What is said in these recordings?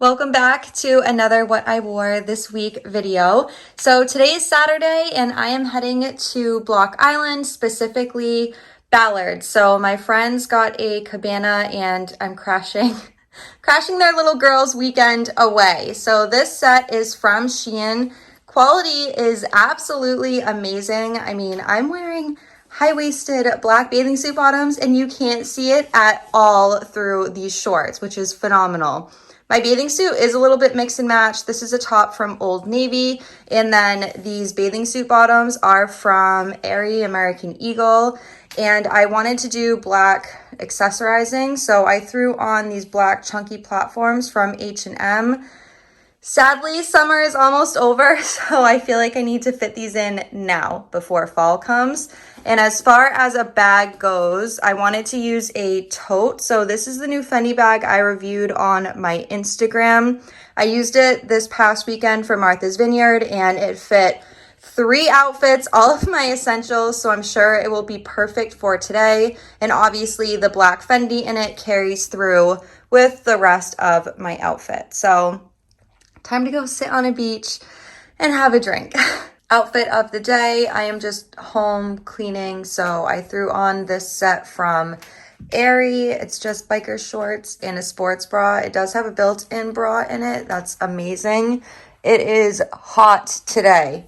Welcome back to another What I Wore This Week video. So today is Saturday and I am heading to Block Island, specifically Ballard. So my friends got a cabana and I'm crashing their little girls' weekend away. So this set is from Shein. Quality is absolutely amazing. I mean, I'm wearing high-waisted black bathing suit bottoms and you can't see it at all through these shorts, which is phenomenal. My bathing suit is a little bit mix and match. This is a top from Old Navy, and then these bathing suit bottoms are from Erin American Eagle, and I wanted to do black accessorizing, so I threw on these black chunky platforms from H&M. Sadly, summer is almost over, so I feel like I need to fit these in now before fall comes. And as far as a bag goes, I wanted to use a tote. So this is the new Fendi bag I reviewed on my Instagram. I used it this past weekend for Martha's Vineyard and it fit 3 outfits, all of my essentials, so I'm sure it will be perfect for today. And obviously the black Fendi in it carries through with the rest of my outfit. So time to go sit on a beach and have a drink. Outfit of the day, I am just home cleaning, so I threw on this set from Aerie. It's just biker shorts and a sports bra. It does have a built-in bra in it. That's amazing. It is hot today.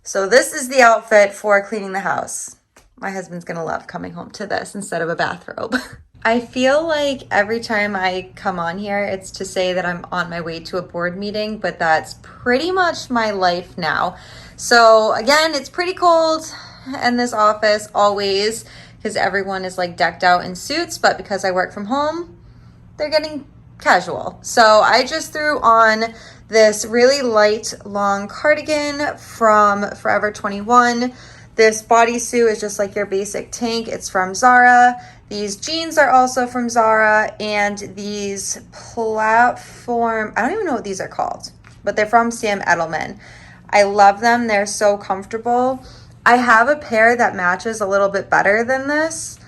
So this is the outfit for cleaning the house. My husband's gonna love coming home to this instead of a bathrobe. I feel like every time I come on here, it's to say that I'm on my way to a board meeting, but that's pretty much my life now. So again, it's pretty cold in this office always because everyone is like decked out in suits, but because I work from home, they're getting casual. So I just threw on this really light long cardigan from Forever 21. This bodysuit is just like your basic tank. It's from Zara. These jeans are also from Zara, and these platform, I don't even know what these are called, but they're from Sam Edelman. I love them. They're so comfortable. I have a pair that matches a little bit better than this,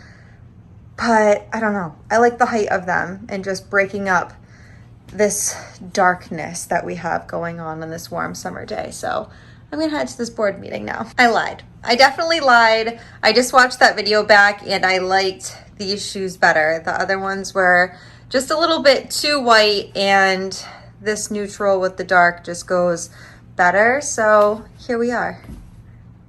but I don't know. I like the height of them and just breaking up this darkness that we have going on this warm summer day. So I'm gonna head to this board meeting now. I lied. I definitely lied. I just watched that video back and I liked these shoes better. The other ones were just a little bit too white and this neutral with the dark just goes better. So here we are,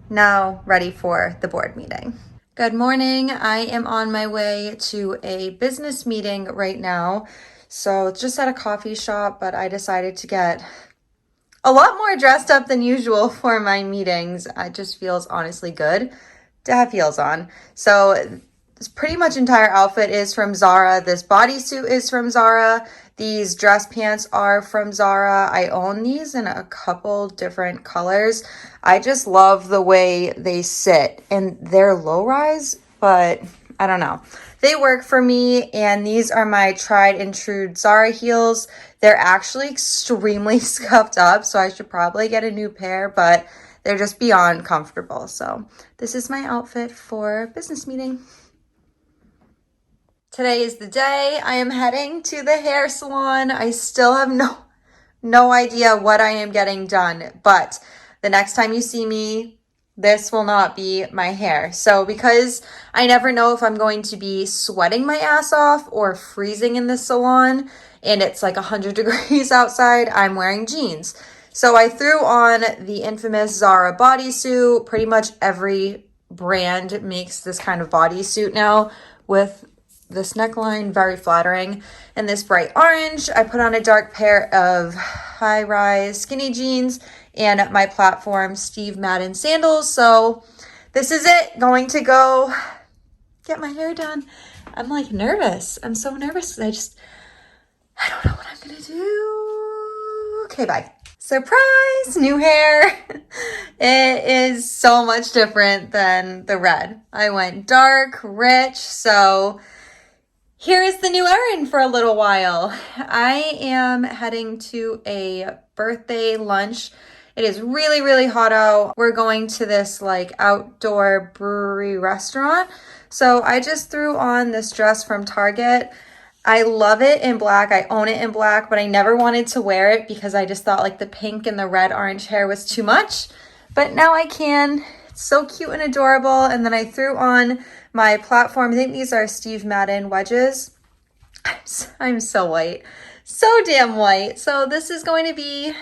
now ready for the board meeting. Good morning. I am on my way to a business meeting right now. So it's just at a coffee shop, but I decided to get a lot more dressed up than usual for my meetings. It just feels honestly good to have heels on. So this pretty much entire outfit is from Zara. This bodysuit is from Zara. These dress pants are from Zara. I own these in a couple different colors. I just love the way they sit, and they're low rise, but I don't know. They work for me, and these are my tried and true Zara heels. They're actually extremely scuffed up, so I should probably get a new pair, but they're just beyond comfortable. So this is my outfit for business meeting. Today is the day. I am heading to the hair salon. I still have no idea what I am getting done, but the next time you see me, this will not be my hair. So because I never know if I'm going to be sweating my ass off or freezing in the salon and it's like 100 degrees outside, I'm wearing jeans. So I threw on the infamous Zara bodysuit. Pretty much every brand makes this kind of bodysuit now with this neckline, very flattering, and this bright orange. I put on a dark pair of high-rise skinny jeans and my platform Steve Madden sandals. So this is it. Going to go get my hair done. I'm like nervous. I'm so nervous. I don't know what I'm gonna do. Okay, bye. Surprise, new hair. It is so much different than the red. I went dark, rich, so here is the new Erin for a little while. I am heading to a birthday lunch. It is really, really hot out. We're going to this like outdoor brewery restaurant. So I just threw on this dress from Target. I love it in black. I own it in black, but I never wanted to wear it because I just thought like the pink and the red orange hair was too much. But now I can. It's so cute and adorable. And then I threw on my platform. I think these are Steve Madden wedges. I'm so white. So damn white. So this is going to be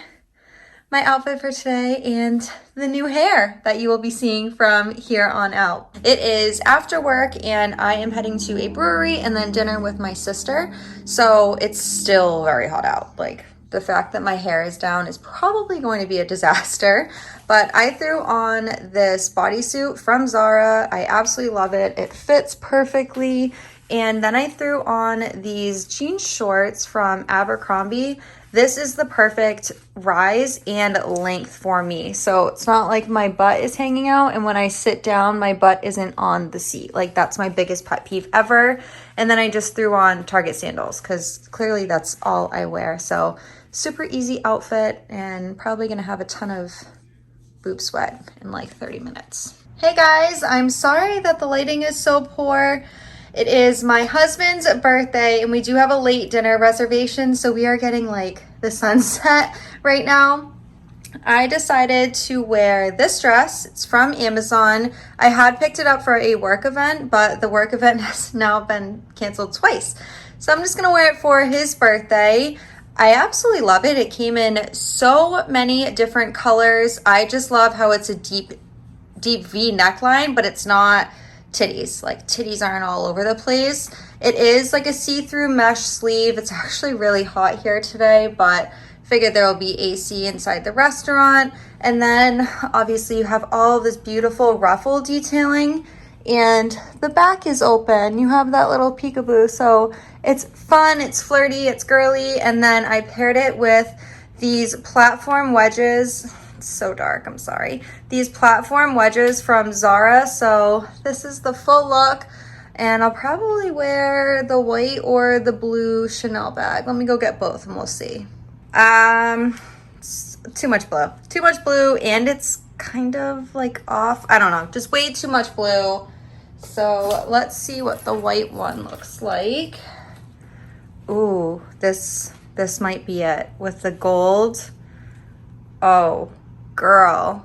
my outfit for today and the new hair that you will be seeing from here on out. It is after work and I am heading to a brewery and then dinner with my sister. So it's still very hot out. Like the fact that my hair is down is probably going to be a disaster. But I threw on this bodysuit from Zara. I absolutely love it. It fits perfectly. And then I threw on these jean shorts from Abercrombie. This is the perfect rise and length for me. So it's not like my butt is hanging out, and when I sit down, my butt isn't on the seat. Like that's my biggest pet peeve ever. And then I just threw on Target sandals because clearly that's all I wear. So super easy outfit and probably gonna have a ton of boob sweat in like 30 minutes. Hey guys, I'm sorry that the lighting is so poor. It is my husband's birthday and we do have a late dinner reservation, so we are getting like the sunset right now. I decided to wear this dress. It's from Amazon. I had picked it up for a work event, but the work event has now been canceled twice. So I'm just gonna wear it for his birthday. I absolutely love it. It came in so many different colors. I just love how it's a deep V neckline, but it's not titties. Like titties aren't all over the place. It is like a see-through mesh sleeve. It's actually really hot here today, but figured there will be AC inside the restaurant. And then obviously you have all this beautiful ruffle detailing and the back is open. You have that little peekaboo. So it's fun, it's flirty, it's girly. And then I paired it with these platform wedges. It's so dark, I'm sorry. These platform wedges from Zara. So this is the full look and I'll probably wear the white or the blue Chanel bag. Let me go get both and we'll see. Too much blue and it's kind of like off. I don't know, just way too much blue. So let's see what the white one looks like. Ooh, this might be it with the gold. Oh, girl.